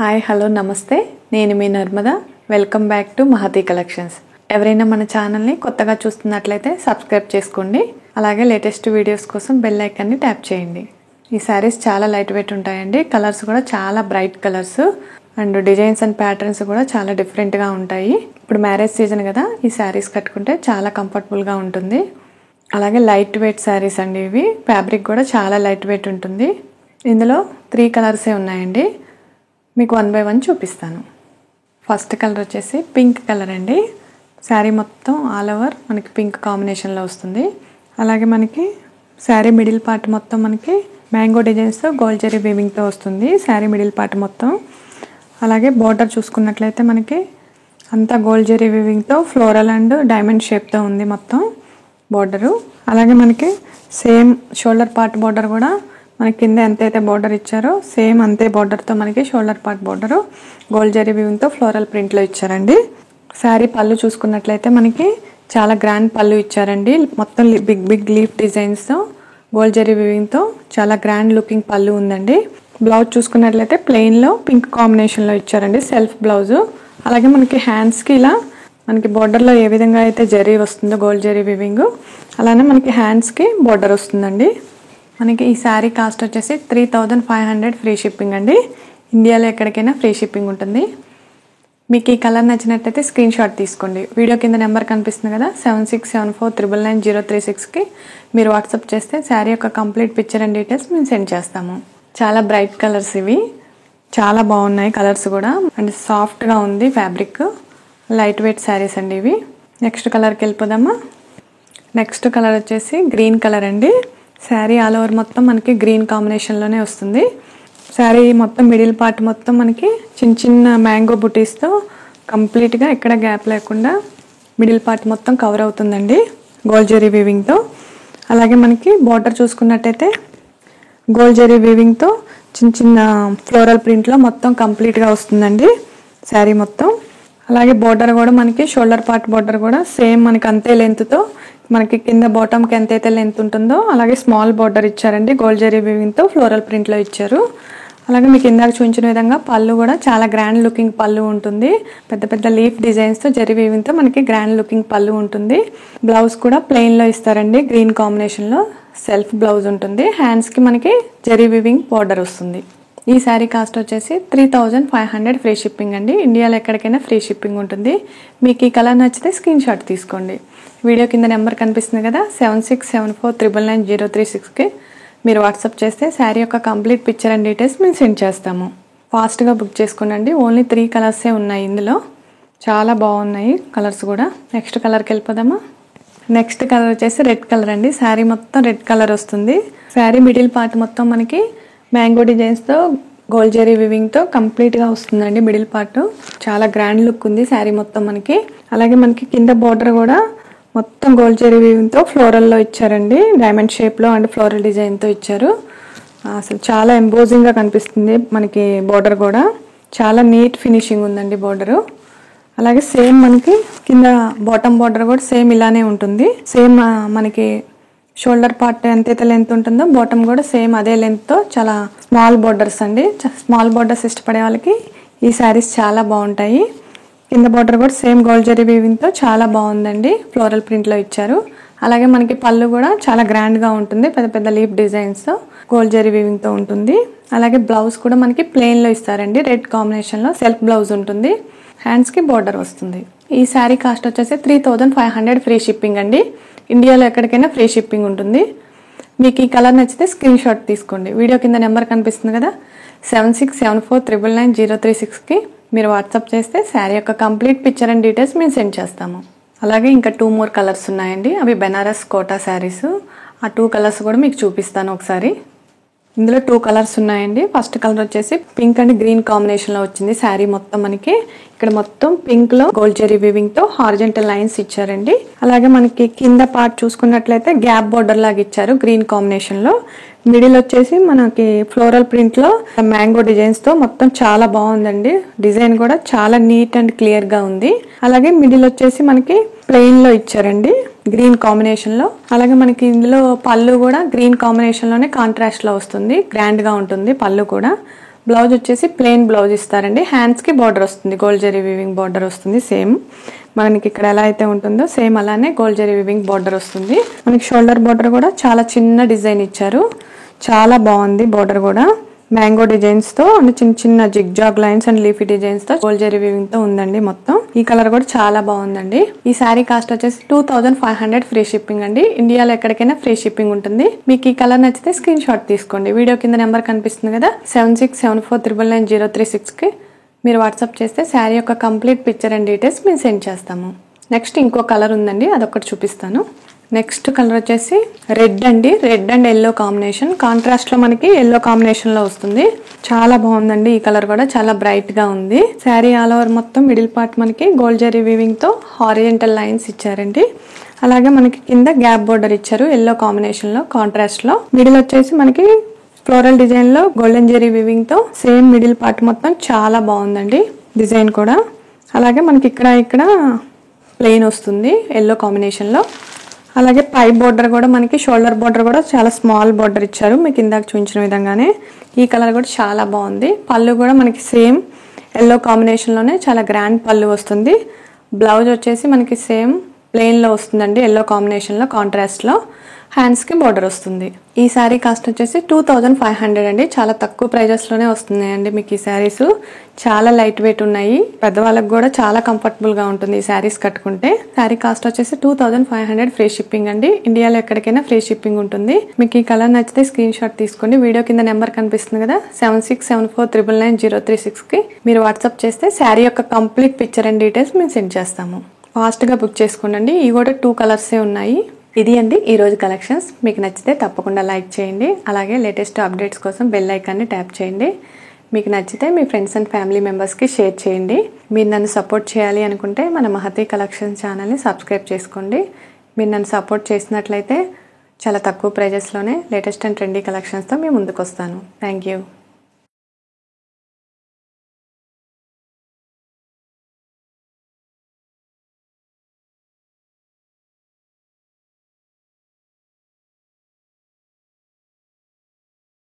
Hi hello నమస్తే నేను మీ Narmada welcome back to Mahathi collections. ఎవరైనా మన ఛానల్ని కొత్తగా చూస్తున్నట్లయితే సబ్స్క్రైబ్ చేసుకోండి. అలాగే లేటెస్ట్ వీడియోస్ కోసం బెల్ ఐకాన్ని ట్యాప్ చేయండి. ఈ శారీస్ చాలా లైట్ వెయిట్ ఉంటాయండి. కలర్స్ కూడా చాలా bright colours and designs and patterns కూడా చాలా డిఫరెంట్గా ఉంటాయి. ఇప్పుడు మ్యారేజ్ సీజన్ కదా, ఈ శారీస్ కట్టుకుంటే చాలా కంఫర్టబుల్గా ఉంటుంది. అలాగే లైట్ వెయిట్ శారీస్ అండి ఇవి. ఫ్యాబ్రిక్ కూడా చాలా లైట్ వెయిట్ ఉంటుంది. ఇందులో 3 కలర్సే ఉన్నాయండి. మీకు 1 by 1 చూపిస్తాను. ఫస్ట్ కలర్ వచ్చేసి పింక్ కలర్ అండి. శారీ మొత్తం ఆల్ ఓవర్ మనకి పింక్ కాంబినేషన్లో వస్తుంది. అలాగే మనకి శారీ మిడిల్ పార్ట్ మొత్తం మనకి మ్యాంగో డిజైన్స్తో గోల్డ్ జరీ వీవింగ్తో వస్తుంది శారీ మిడిల్ పార్ట్ మొత్తం. అలాగే బార్డర్ చూసుకున్నట్లయితే మనకి అంతా గోల్డ్ జరీ వీవింగ్తో ఫ్లోరల్ అండ్ డైమండ్ షేప్తో ఉంది మొత్తం బార్డరు. అలాగే మనకి సేమ్ షోల్డర్ పార్ట్ బార్డర్ కూడా మనకి కింద ఎంతైతే బార్డర్ ఇచ్చారో సేమ్ అంతే బార్డర్తో మనకి shoulder part border gold zari వీవింగ్తో ఫ్లోరల్ ప్రింట్లో ఇచ్చారండి. శారీ పళ్ళు చూసుకున్నట్లయితే మనకి చాలా గ్రాండ్ పళ్ళు ఇచ్చారండి. మొత్తం బిగ్ లీఫ్ డిజైన్స్తో గోల్డ్ జరీ వీవింగ్తో చాలా గ్రాండ్ లుకింగ్ పళ్ళు ఉందండి. బ్లౌజ్ చూసుకున్నట్లయితే ప్లెయిన్లో పింక్ కాంబినేషన్లో ఇచ్చారండి సెల్ఫ్ బ్లౌజు. అలాగే మనకి హ్యాండ్స్కి ఇలా మనకి బార్డర్లో ఏ విధంగా అయితే జరీ వస్తుందో గోల్డ్ జరీ వీవింగ్, అలానే మనకి హ్యాండ్స్కి బార్డర్ వస్తుందండి. మనకి ఈ శారీ కాస్ట్ వచ్చేసి 3500 ఫ్రీ షిప్పింగ్ అండి. ఇండియాలో ఎక్కడికైనా ఫ్రీ షిప్పింగ్ ఉంటుంది. మీకు ఈ కలర్ నచ్చినట్లయితే స్క్రీన్ షాట్ తీసుకోండి. వీడియో కింద నెంబర్ కనిపిస్తుంది కదా, 7674999036కి మీరు వాట్సాప్ చేస్తే శారీ యొక్క కంప్లీట్ పిక్చర్ అండ్ డీటెయిల్స్ మేము సెండ్ చేస్తాము. చాలా బ్రైట్ కలర్స్ ఇవి, చాలా బాగున్నాయి కలర్స్ కూడా అండ్ సాఫ్ట్గా ఉంది ఫ్యాబ్రిక్. లైట్ వెయిట్ శారీస్ అండి ఇవి. నెక్స్ట్ కలర్కి వెళ్ళిపోదామా. నెక్స్ట్ కలర్ వచ్చేసి గ్రీన్ కలర్ అండి. శారీ ఆల్ ఓవర్ మొత్తం మనకి గ్రీన్ కాంబినేషన్లోనే వస్తుంది. శారీ మొత్తం మిడిల్ పార్ట్ మొత్తం మనకి చిన్న చిన్న మ్యాంగో బుటీస్తో కంప్లీట్గా ఎక్కడ గ్యాప్ లేకుండా మిడిల్ పార్ట్ మొత్తం కవర్ అవుతుందండి గోల్డ్ జరీ వీవింగ్తో. అలాగే మనకి బార్డర్ చూసుకున్నట్టయితే గోల్డ్ జరీ వీవింగ్తో చిన్న చిన్న ఫ్లోరల్ ప్రింట్లో మొత్తం కంప్లీట్గా వస్తుందండి శారీ మొత్తం. అలాగే బార్డర్ కూడా మనకి షోల్డర్ పార్ట్ బార్డర్ కూడా సేమ్ మనకి అంతే లెంత్తో మనకి కింద బాటమ్కి ఎంతైతే లెంత్ ఉంటుందో అలాగే స్మాల్ బార్డర్ ఇచ్చారండి గోల్డ్ జరీ వీవింగ్తో ఫ్లోరల్ ప్రింట్లో ఇచ్చారు. అలాగే మీకు ఇందాక చూపించిన విధంగా పళ్ళు కూడా చాలా గ్రాండ్ లుకింగ్ పళ్ళు ఉంటుంది. పెద్ద పెద్ద లీఫ్ డిజైన్స్తో జరీ వీవింగ్తో మనకి గ్రాండ్ లుకింగ్ పళ్ళు ఉంటుంది. బ్లౌజ్ కూడా ప్లెయిన్లో ఇస్తారండి గ్రీన్ కాంబినేషన్లో సెల్ఫ్ బ్లౌజ్ ఉంటుంది. హ్యాండ్స్కి మనకి జరీ వీవింగ్ బార్డర్ వస్తుంది. ఈ శారీ కాస్ట్ వచ్చేసి 3500 ఫ్రీ షిప్పింగ్ అండి. ఇండియాలో ఎక్కడికైనా ఫ్రీ షిప్పింగ్ ఉంటుంది. మీకు ఈ కలర్ నచ్చితే స్క్రీన్ షాట్ తీసుకోండి. వీడియో కింద నెంబర్ కనిపిస్తుంది కదా, 7674999036కి మీరు వాట్సాప్ చేస్తే శారీ యొక్క కంప్లీట్ పిక్చర్ అండ్ డీటెయిల్స్ మేము సెండ్ చేస్తాము. ఫాస్ట్గా బుక్ చేసుకోండి. ఓన్లీ 3 కలర్సే ఉన్నాయి ఇందులో. చాలా బాగున్నాయి కలర్స్ కూడా. నెక్స్ట్ కలర్కి వెళ్ళిపోదామా. నెక్స్ట్ కలర్ వచ్చేసి రెడ్ కలర్ అండి. శారీ మొత్తం రెడ్ కలర్ వస్తుంది. శారీ మిడిల్ పార్ట్ మొత్తం మనకి మ్యాంగో డిజైన్స్తో గోల్డ్ జరీ వీవింగ్తో కంప్లీట్గా వస్తుందండి మిడిల్ పార్ట్. చాలా గ్రాండ్ లుక్ ఉంది శారీ మొత్తం మనకి. అలాగే మనకి కింద బార్డర్ కూడా మొత్తం గోల్డ్ జరీ వీవింగ్తో ఫ్లోరల్లో ఇచ్చారండి. డైమండ్ షేప్లో అండ్ ఫ్లోరల్ డిజైన్తో ఇచ్చారు. అసలు చాలా ఎంబోజింగ్గా కనిపిస్తుంది మనకి బార్డర్ కూడా. చాలా నీట్ ఫినిషింగ్ ఉందండి బార్డరు. అలాగే సేమ్ మనకి కింద బాటమ్ బార్డర్ కూడా సేమ్ ఇలానే ఉంటుంది. సేమ్ మనకి షోల్డర్ పార్ట్ ఎంతైతే లెంత్ ఉంటుందో బాటమ్ కూడా సేమ్ అదే లెంత్తో చాలా స్మాల్ బార్డర్స్ అండి. స్మాల్ బార్డర్స్ ఇష్టపడే వాళ్ళకి ఈ శారీస్ చాలా బాగుంటాయి. కింద బార్డర్ కూడా సేమ్ గోల్డ్ జరీ వీవింగ్తో చాలా బాగుందండి. ఫ్లోరల్ ప్రింట్లో ఇచ్చారు. అలాగే మనకి పళ్ళు కూడా చాలా గ్రాండ్గా ఉంటుంది. పెద్ద పెద్ద లీఫ్ డిజైన్స్తో గోల్డ్ జరీ వీవింగ్తో ఉంటుంది. అలాగే బ్లౌజ్ కూడా మనకి ప్లెయిన్లో ఇస్తారండి. రెడ్ కాంబినేషన్లో సెల్ఫ్ బ్లౌజ్ ఉంటుంది. హ్యాండ్స్కి బార్డర్ వస్తుంది. ఈ శారీ కాస్ట్ వచ్చేసి 3500 ఫ్రీ షిప్పింగ్ అండి. ఇండియాలో ఎక్కడికైనా ఫ్రీ షిప్పింగ్ ఉంటుంది. మీకు ఈ కలర్ నచ్చితే స్క్రీన్ షాట్ తీసుకోండి. వీడియో కింద నెంబర్ కనిపిస్తుంది కదా, 7674999036కి మీరు వాట్సాప్ చేస్తే శారీ యొక్క కంప్లీట్ పిక్చర్ అండ్ డీటెయిల్స్ మేము సెండ్ చేస్తాము. అలాగే ఇంకా 2 more కలర్స్ ఉన్నాయండి. అవి బెనారస్ కోటా శారీస్. ఆ 2 కలర్స్ కూడా మీకు చూపిస్తాను ఒకసారి. ఇందులో 2 కలర్స్ ఉన్నాయండి. ఫస్ట్ కలర్ వచ్చేసి పింక్ అండ్ గ్రీన్ కాంబినేషన్లో వచ్చింది శారీ మొత్తం మనకి. ఇక్కడ మొత్తం పింక్లో గోల్డ్ జరీ వీవింగ్తో హారిజంటల్ లైన్స్ ఇచ్చారండి. అలాగే మనకి కింద పార్ట్ చూసుకున్నట్లయితే గ్యాప్ బార్డర్ లాగా ఇచ్చారు గ్రీన్ కాంబినేషన్లో. మిడిల్ వచ్చేసి మనకి ఫ్లోరల్ ప్రింట్లో మ్యాంగో డిజైన్స్తో మొత్తం చాలా బాగుందండి. డిజైన్ కూడా చాలా నీట్ అండ్ క్లియర్గా ఉంది. అలాగే మిడిల్ వచ్చేసి మనకి ప్లెయిన్లో ఇచ్చారండి గ్రీన్ కాంబినేషన్లో. అలాగే మనకి ఇందులో పళ్ళు కూడా గ్రీన్ కాంబినేషన్లోనే కాంట్రాస్ట్లో వస్తుంది. గ్రాండ్గా ఉంటుంది పళ్ళు కూడా. బ్లౌజ్ వచ్చేసి ప్లెయిన్ బ్లౌజ్ ఇస్తారండి. హ్యాండ్స్కి బార్డర్ వస్తుంది, గోల్డ్ జరీ వీవింగ్ బార్డర్ వస్తుంది. సేమ్ మనకి ఇక్కడ ఎలా అయితే ఉంటుందో సేమ్ అలానే గోల్డ్ జరీ వీవింగ్ బార్డర్ వస్తుంది. మనకి షోల్డర్ బార్డర్ కూడా చాలా చిన్న డిజైన్ ఇచ్చారు, చాలా బాగుంది. బార్డర్ కూడా మ్యాంగో డిజైన్స్ తో అండ్ చిన్న చిన్న zig zag lines and leafy designs తో గోల్డ్ జరీ వీవింగ్ తో ఉందండి. మొత్తం ఈ కలర్ కూడా చాలా బాగుందండి. ఈ శారీ కాస్ట్ వచ్చేసి 2500 ఫ్రీ షిప్పింగ్ అండి. ఇండియాలో ఎక్కడికైనా ఫ్రీ షిప్పింగ్ ఉంటుంది. మీకు ఈ కలర్ నచ్చితే స్క్రీన్ షాట్ తీసుకోండి. వీడియో కింద నెంబర్ కనిపిస్తుంది కదా, 7674999036 కి మీరు వాట్సాప్ చేస్తే శారీ యొక్క కంప్లీట్ పిక్చర్ అండ్ డీటెయిల్స్ మేము సెండ్ చేస్తాము. నెక్స్ట్ ఇంకో కలర్ ఉందండి, అదొకటి చూపిస్తాను. నెక్స్ట్ కలర్ వచ్చేసి రెడ్ అండి. Red and yellow combination, contrast లో మనకి ఎల్లో కాంబినేషన్ లో వస్తుంది. చాలా బాగుందండి. ఈ కలర్ కూడా చాలా బ్రైట్ గా ఉంది. శారీ ఆల్ ఓవర్ మొత్తం మిడిల్ పార్ట్ మనకి గోల్డ్ జరీ వీవింగ్ తో హారిజంటల్ లైన్స్ ఇచ్చారండి. అలాగే మనకి కింద గ్యాప్ బోర్డర్ ఇచ్చారు ఎల్లో కాంబినేషన్ లో, కాంట్రాస్ట్ లో. మిడిల్ వచ్చేసి మనకి ఫ్లోరల్ డిజైన్ లో గోల్డెన్ జరీ వీవింగ్ తో సేమ్ మిడిల్ పార్ట్ మొత్తం చాలా బాగుందండి డిజైన్ కూడా. అలాగే మనకి ఇక్కడ ప్లెయిన్ వస్తుంది ఎల్లో కాంబినేషన్ లో. అలాగే పై బోర్డర్ కూడా మనకి షోల్డర్ బోర్డర్ కూడా చాలా స్మాల్ బోర్డర్ ఇచ్చారు మీకు ఇందాక చూపించిన విధంగానే. ఈ కలర్ కూడా చాలా బాగుంది. పళ్ళు కూడా మనకి సేమ్ ఎల్లో కాంబినేషన్ లోనే చాలా గ్రాండ్ పళ్ళు వస్తుంది. బ్లౌజ్ వచ్చేసి మనకి సేమ్ ప్లెయిన్ లో వస్తుందండి ఎల్లో కాంబినేషన్ లో, కాంట్రాస్ట్ లో. హ్యాండ్స్ కి బోర్డర్ వస్తుంది. ఈ శారీ కాస్ట్ వచ్చేసి 2500 అండి. చాలా తక్కువ ప్రైజెస్ లోనే వస్తున్నాయండి మీకు ఈ శారీస్. చాలా లైట్ వెయిట్ ఉన్నాయి, పెద్దవాళ్ళకి కూడా చాలా కంఫర్టబుల్ గా ఉంటుంది ఈ శారీస్ కట్టుకుంటే. శారీ కాస్ట్ వచ్చేసి 2500 ఫ్రీ షిప్పింగ్ అండి. ఇండియాలో ఎక్కడికైనా ఫ్రీ షిప్పింగ్ ఉంటుంది. మీకు ఈ కలర్ నచ్చితే స్క్రీన్ షాట్ తీసుకోండి. వీడియో కింద నెంబర్ కనిపిస్తుంది కదా, 7674999036 కి మీరు వాట్సాప్ చేస్తే శారీ యొక్క కంప్లీట్ పిక్చర్ అండ్ డీటెయిల్స్ మేము సెండ్ చేస్తాము. ఫాస్ట్ గా బుక్ చేసుకోండి. ఈ కూడా 2 కలర్సే ఉన్నాయి. ఇది అండి ఈ రోజు కలెక్షన్స్. మీకు నచ్చితే తప్పకుండా లైక్ చేయండి. అలాగే లేటెస్ట్ అప్డేట్స్ కోసం బెల్ ఐకాన్ని ట్యాప్ చేయండి. మీకు నచ్చితే మీ ఫ్రెండ్స్ అండ్ ఫ్యామిలీ మెంబర్స్కి షేర్ చేయండి. మీరు నన్ను సపోర్ట్ చేయాలి అనుకుంటే మన మహతి కలెక్షన్స్ ఛానల్ని సబ్స్క్రైబ్ చేసుకోండి. మీరు నన్ను సపోర్ట్ చేసినట్లయితే చాలా తక్కువ ప్రైజెస్లోనే లేటెస్ట్ అండ్ ట్రెండీ కలెక్షన్స్తో మేము ముందుకు వస్తాను. Thank you.